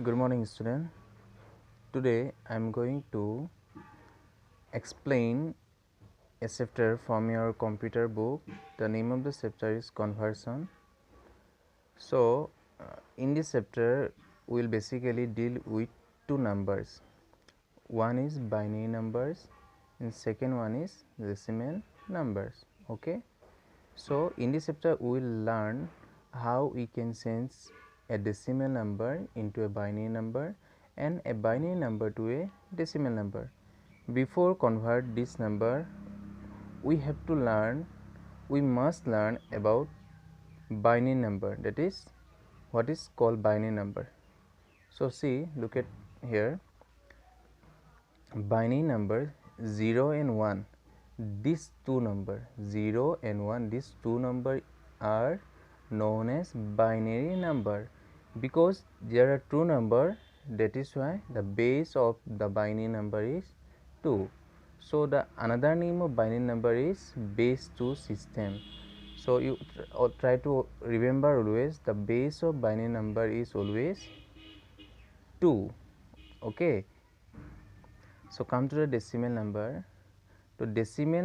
Good morning, student. Today I am going to explain a chapter from your computer book. The name of the chapter is conversion. So, in this chapter, we will basically deal with two numbers. One is binary numbers, and second one is decimal numbers. Okay. So, in this chapter, we will learn how we can change a decimal number into a binary number and a binary number to a decimal number. Before convert this number, we must learn about binary number, that is what is called binary number. So see, look at here, binary number 0 and 1, these two number 0 and 1, these two number are known as binary number because there are two number, that is why the base of the binary number is 2. So the another name of binary number is base 2 system. So you try to remember always the base of binary number is always 2. Okay, so come to the decimal number. So decimal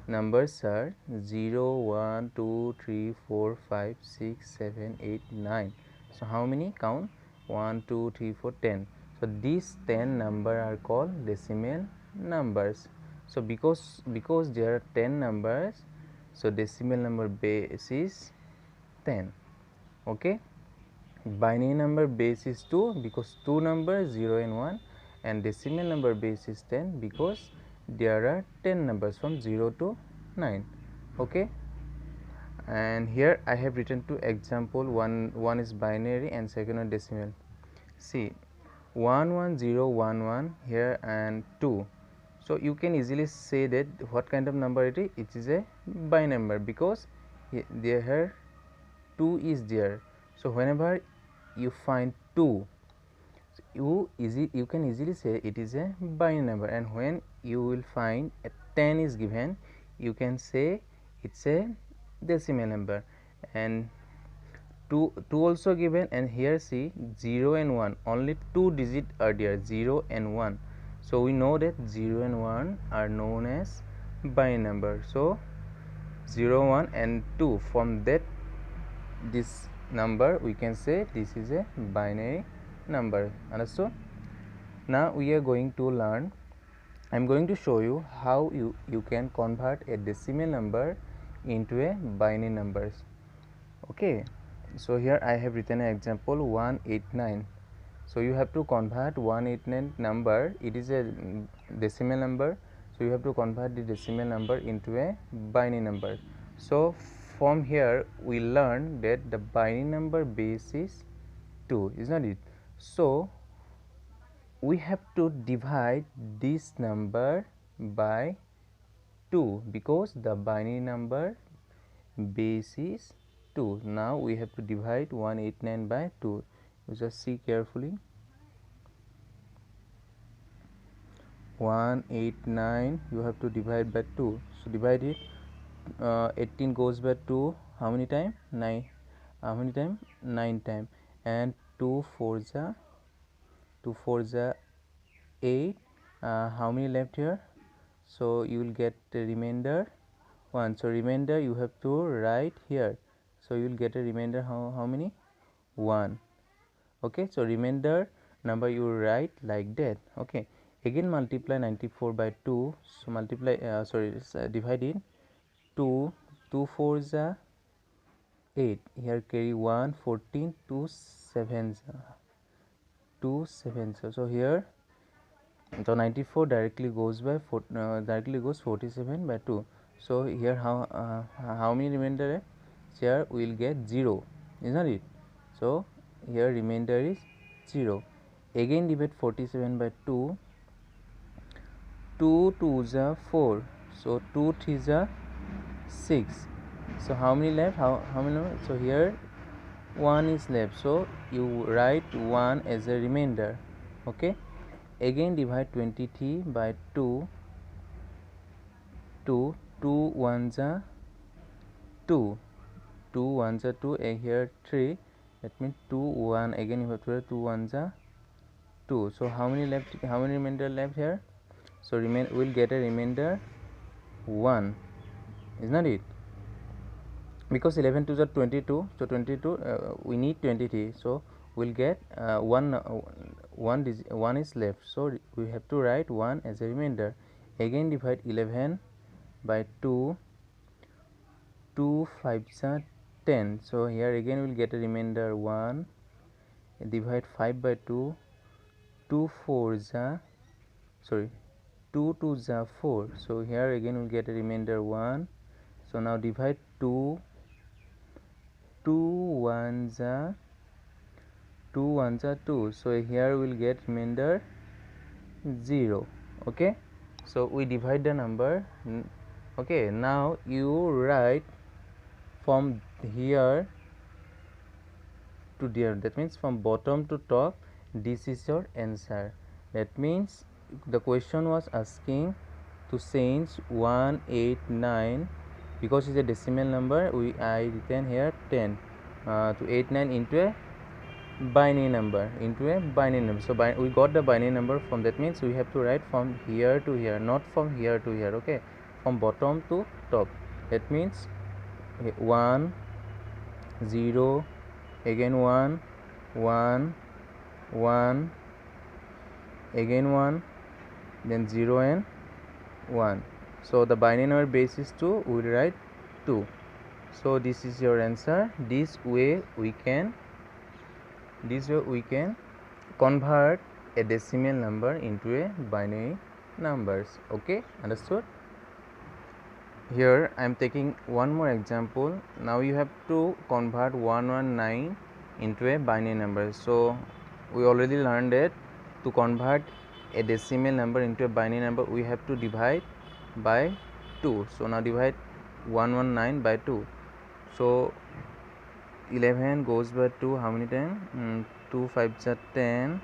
numbers are 0, 1, 2, 3, 4, 5, 6, 7, 8, 9. So how many? Count 1, 2, 3, 4, 10. So these 10 number are called decimal numbers. So because there are 10 numbers, so decimal number base is 10. Okay, binary number base is 2 because two numbers 0 and 1, and decimal number base is 10 because there are 10 numbers from 0 to 9. Okay, and here I have written two example. One is binary and second one decimal. See, 11011 here and 2. So you can easily say that what kind of number it is. It is a binary number because here 2 is there. So whenever you find 2, you can easily say it is a binary number, and when you will find a 10 is given, you can say it's a decimal number. And 2 also given, and here see 0 and 1, only two digit are there, 0 and 1. So we know that 0 and 1 are known as binary number. So 0, 1 and 2, from that this number we can say this is a binary number. Understood? Now we are going to learn, I am going to show you how you can convert a decimal number into a binary numbers. Okay, so here I have written an example 189. So you have to convert 189 number, it is a decimal number, so you have to convert the decimal number into a binary number. So from here we learn that the binary number base is 2, is not it? So we have to divide this number by 2 because the binary number base is 2. Now we have to divide 189 by 2. You just see carefully. 189 you have to divide by 2. So divide it. 18 goes by 2. How many time? 9. How many time? 9 time. And 2 4s are 8. How many left here? So you will get the remainder 1. So remainder you have to write here. So you will get a remainder how many? 1. Okay, so remainder number you write like that. Okay, again multiply 94 by 2. So multiply divide it. 2 4s are 8. Here carry 1, 14, 2 7s, 2 7s. So here, so 94 directly goes by directly goes 47 by 2. So here how many remainder left? Here we will get 0, is not it? So here remainder is 0. Again divide 47 by 2. 2 2s are 4. So 2 3s are 6. So how many left? How many left? So here 1 is left. So you write 1 as a remainder. Okay. Again divide 23 by 2. 2 1s are 2. 2 1s are 2. And here 3. that means 2 1 again you have to write 2 1s are 2. So how many left, how many remainder left here? So we'll get a remainder 1, is not it? Because 11 2s are 22, so 22 we need 23, so we'll get 1 is left, so we have to write 1 as a remainder. Again divide 11 by 2, 2 5s are 10, so here again we'll get a remainder 1. Divide 5 by 2, 2 4s are 2 2s are 4, so here again we'll get a remainder 1. So now divide 2 1s are 2, so here we'll get remainder 0. Okay, so we divide the number. Okay, now you write from here to there, that means from bottom to top, this is your answer. That means the question was asking to change 189, because it's a decimal number, I written here 10 to 89 into a binary number, so we got the binary number from, that means we have to write from here to here, not from here to here. Okay, from bottom to top, that means 1 0 again 1 1 1 again 1, then 0 and 1. So the binary number base is 2, we will write 2. So this is your answer. This way we can convert a decimal number into a binary numbers. Okay, understood? Here I am taking one more example. Now you have to convert 119 into a binary number. So we already learned that to convert a decimal number into a binary number, we have to divide by 2. So now divide 119 by 2. So 11 goes by 2 how many times? 2 5s are 10,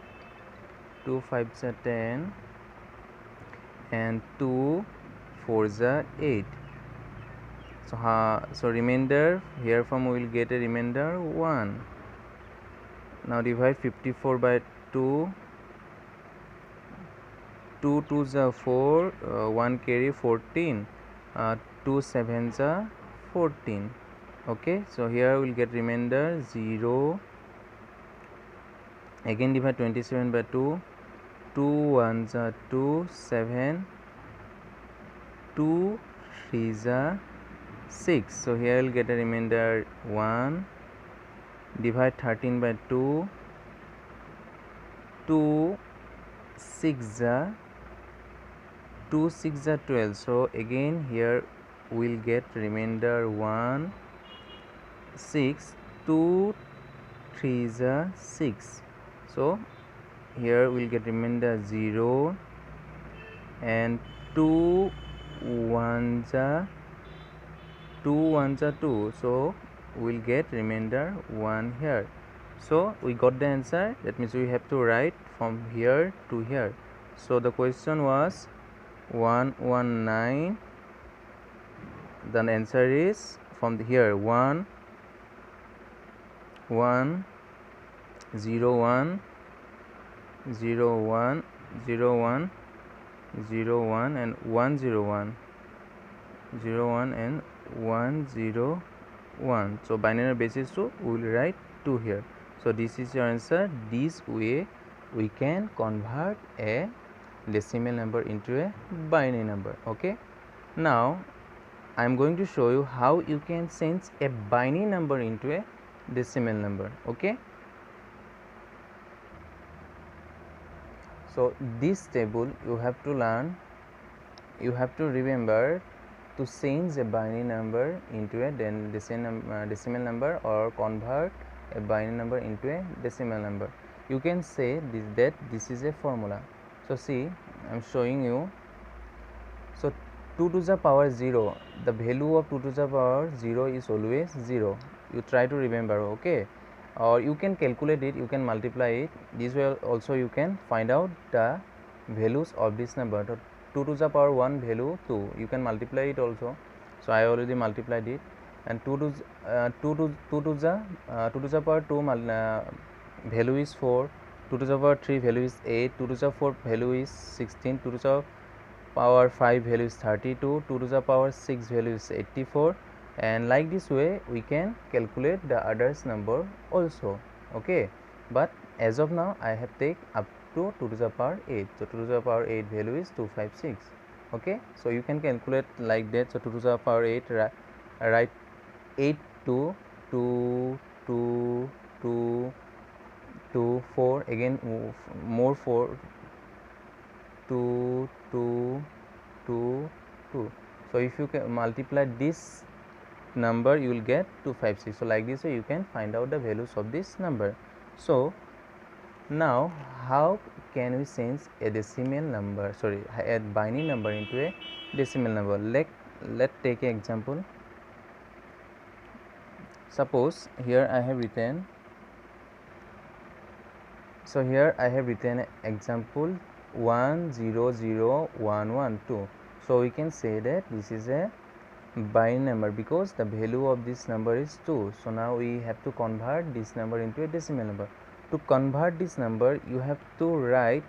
2 5s are 10, and 2 4s are 8. So remainder here from we will get a remainder 1. Now divide 54 by 2. 2 2s are 4, 1 carry 14, 2 7s are 14. Okay, so here we'll get remainder 0. Again divide 27 by 2. 2 1s are 2, 7, 2 3s are 6. So here we'll get a remainder 1. Divide 13 by 2. 2 6 are 12. So again here we'll get remainder 1, 6, 2 3s are 6. So here we'll get remainder 0, and 2 1s are 2. So we'll get remainder 1 here. So we got the answer. That means we have to write from here to here. So the question was 119. The answer is from here 1 1 0 1 0 1 0 1 0 1 and 1 0 1 0 1 and 1 0 1. So binary basis 2, we will write 2 here. So this is your answer. This way we can convert a decimal number into a binary number. Okay, now I am going to show you how you can change a binary number into a decimal number. Okay, so this table you have to learn, you have to remember to change a binary number into a decimal number, or convert a binary number into a decimal number. You can say that this is a formula. So see, I am showing you. So 2 to the power 0, the value of 2 to the power 0 is always 0. You try to remember. Okay, or you can calculate it, you can multiply it. This way also you can find out the values of this number. So 2 to the power 1 value 2, you can multiply it also. So I already multiplied it. and 2 to the power 2 value is 4, 2 to the power 3 value is 8, 2 to the 4 value is 16, 2 to the power 5 value is 32, 2 to the power 6 value is 84, and like this way we can calculate the others number also. Okay, but as of now I have take up to 2 to the power 8, so 2 to the power 8 value is 256. Okay, so you can calculate like that. So 2 to the power 8, write 8 to 2 2 2 2 4, again more 4 2 2 2 2. So if you can multiply this number, you will get 256. So like this way you can find out the values of this number. So now how can we change a decimal number, sorry, a binary number into a decimal number? Let's take an example. Suppose here I have written, so here I have written example 100112. So we can say that this is a binary number because the value of this number is 2. So now we have to convert this number into a decimal number. To convert this number, you have to write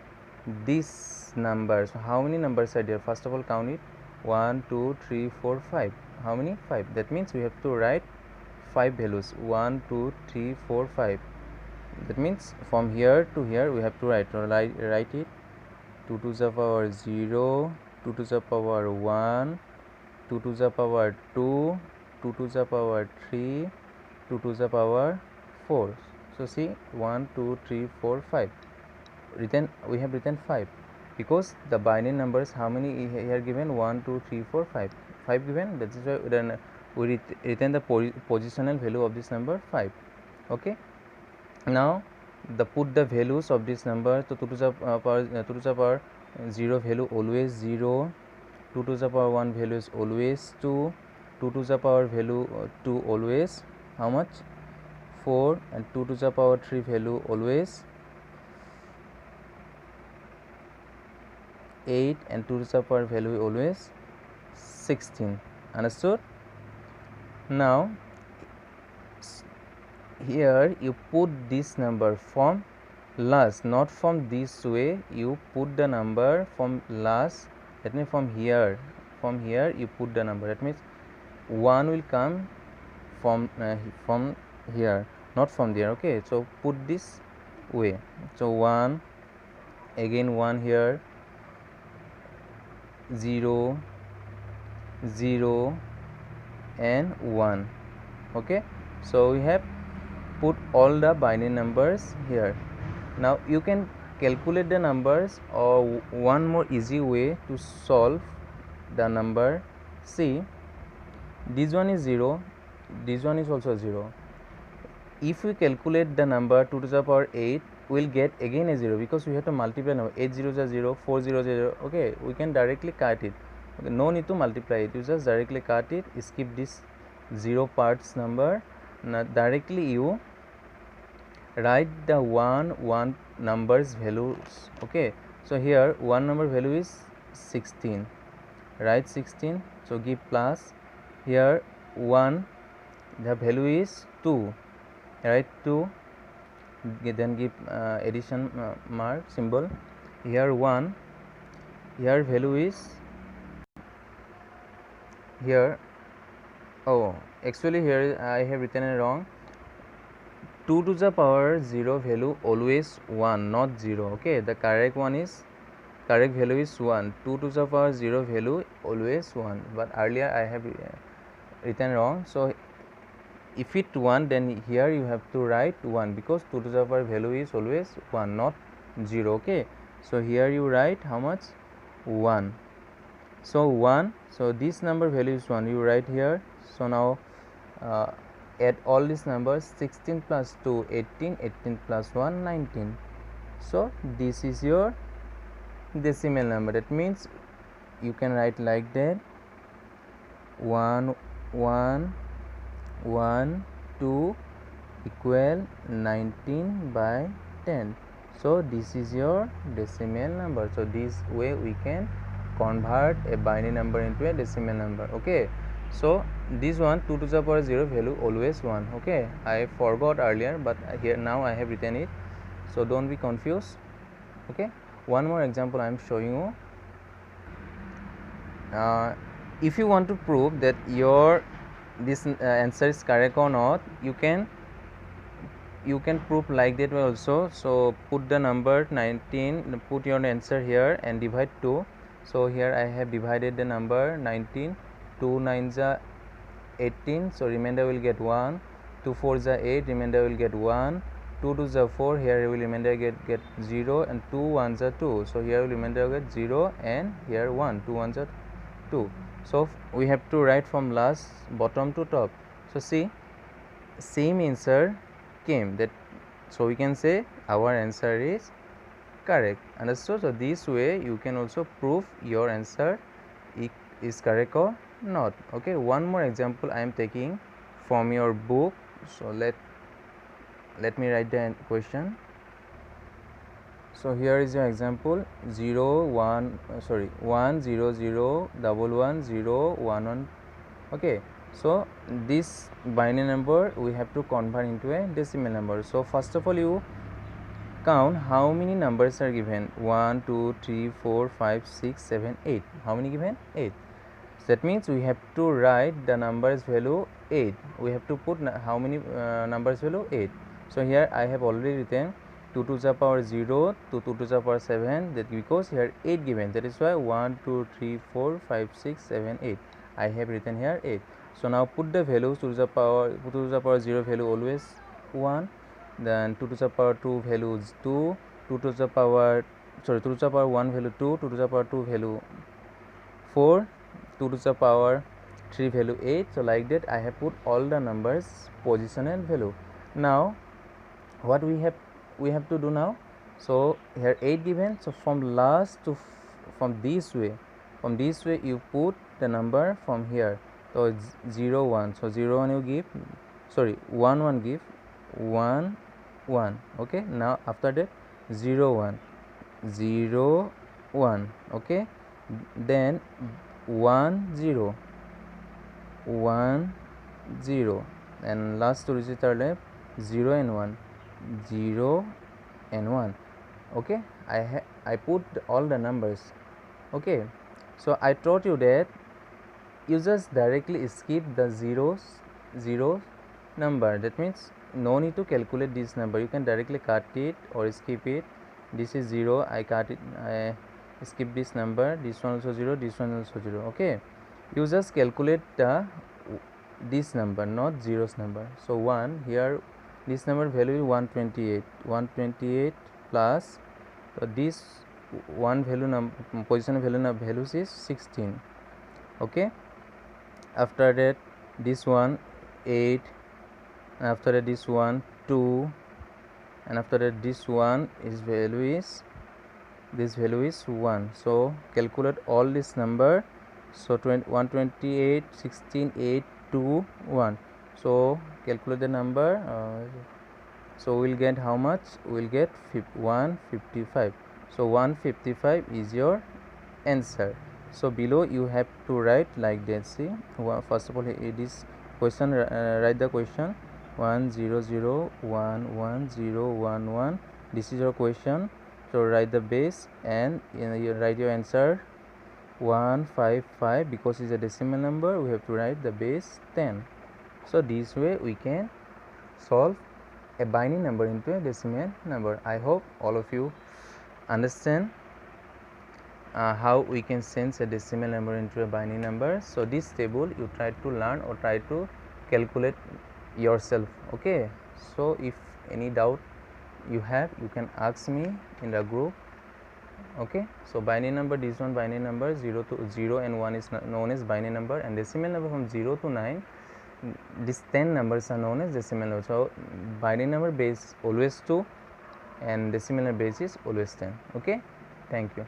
this number. So how many numbers are there? First of all, count it. 1 2 3 4 5. How many? 5. That means we have to write 5 values. 1 2 3 4 5. That means from here to here we have to write it. 2 to the power 0, 2 to the power 1, 2 to the power 2, 2 to the power 3, 2 to the power 4. So see, 1 2 3 4 5. We have written 5 because the binary numbers, how many here given? 1 2 3 4 5. 5 given. That is why then we written the positional value of this number 5. Okay. Now put the values of this number. So 2 to the power 0 value always 0, 2 to the power 1 value is always 2, 2 to the power value 2 always how much? 4, and 2 to the power 3 value always 8, and 2 to the power value always 16. Understood? Now here you put this number from last, not from this way. You put the number from last. That means from here you put the number. That means 1 will come from here, not from there. Okay, so put this way. So 1, again 1 here, 0 0 and 1. Okay, so we have put all the binary numbers here. Now you can calculate the numbers, or one more easy way to solve the number. See, this one is 0, this one is also 0. If we calculate the number 2 to the power 8, we will get again a 0 because we have to multiply number. 8 0 is 0, 4 0 is 0. Okay, we can directly cut it. Okay, no need to multiply it, you just directly cut it, skip this 0 parts number. Now directly you write the 1 numbers values. Okay, so here 1 number value is 16, write 16, so give plus. Here 1, the value is 2, write 2, then give addition mark symbol. Here 1, here value is here, oh actually here I have written it wrong. 2 to the power 0 value always 1, not 0. Okay, the correct value is 1. 2 to the power 0 value always 1, but earlier I have written wrong. So if it 1, then here you have to write 1 because 2 to the power value is always 1, not 0. Okay, so here you write how much? 1. So 1, so this number value is 1, you write here. So now add all these numbers. 16 plus 2 18, 18 plus 1 19. So this is your decimal number. That means you can write like that: 1 1 1 2 equal 19 by 10. So this is your decimal number. So this way we can convert a binary number into a decimal number. Okay, So this one 2 to the power 0 value always 1. Okay, I forgot earlier, but here now I have written it, so don't be confused. Okay, one more example I am showing you. If you want to prove that your this answer is correct or not, you can prove like that also. So put the number 19, put your answer here and divide 2. So here I have divided the number 19, 2 9s are 18, so remainder will get 1, 2 4s are 8, remainder will get 1, 2 2s are 4, here will remainder get 0, and 2 1s are 2, so here will remainder get 0, and here 1, 2 1s are 2. So we have to write from last bottom to top. So see, same answer came, that so we can say our answer is correct. Understood? So this way you can also prove your answer is correct or not. Okay, one more example I am taking from your book. So let me write the question. So here is your example 1 0 0 1 1 0 1 1. Okay, so this binary number we have to convert into a decimal number. So first of all, you count how many numbers are given. 1 2 3 4 5 6 7 8. How many given? 8. So that means we have to write the numbers value 8. We have to put how many numbers value 8. So here I have already written 2 to the power 0 to 2 to the power 7, that because here 8 given, that is why 1 2 3 4 5 6 7 8 I have written here 8. So now put the values. 2 to the power 0 value always 1, then 2 to the power 2 value is 2, 2 to the power 1 value 2, 2 to the power 2 value 4, 2 to the power 3 value 8. So like that I have put all the numbers position and value. Now what we have to do now, so here 8 given, so from last to from this way you put the number from here. So it's 0 1, so 0 1 you give, sorry 1 1 give 1 1. Okay, now after that 0 1 0 1. Okay, then 1 0 1 0, and last two digits are left 0 and 1, 0 and 1. Okay, I put all the numbers. Okay, so I taught you that you just directly skip the zero number. That means no need to calculate this number, you can directly cut it or skip it. This is 0, I cut it, I skip this number, this one also 0, this one also 0. Okay, you just calculate this number, not zeros number. So 1, here this number value is 128 plus, so this one value position values is 16. Okay, after that this one 8, after that this one 2, and after that this one is value is 1. So calculate all this number. So 128 16 8 2 1. So calculate the number. So we'll get how much? We'll get 155. So 155 is your answer. So below you have to write like that. See, first of all this question, write the question 1 0 0 1 1 0 1 1. This is your question. So write the base and you write your answer 155. Because it's a decimal number, we have to write the base 10. So this way we can solve a binary number into a decimal number. I hope all of you understand how we can change a decimal number into a binary number. So this table you try to learn or try to calculate yourself. Okay, so if any doubt you have, you can ask me in the group. Okay, so binary number, this one binary number 0 and 1 is known as binary number, and decimal number from 0 to 9, these 10 numbers are known as decimal number. So binary number base always 2 and decimal number base is always 10. Okay, thank you.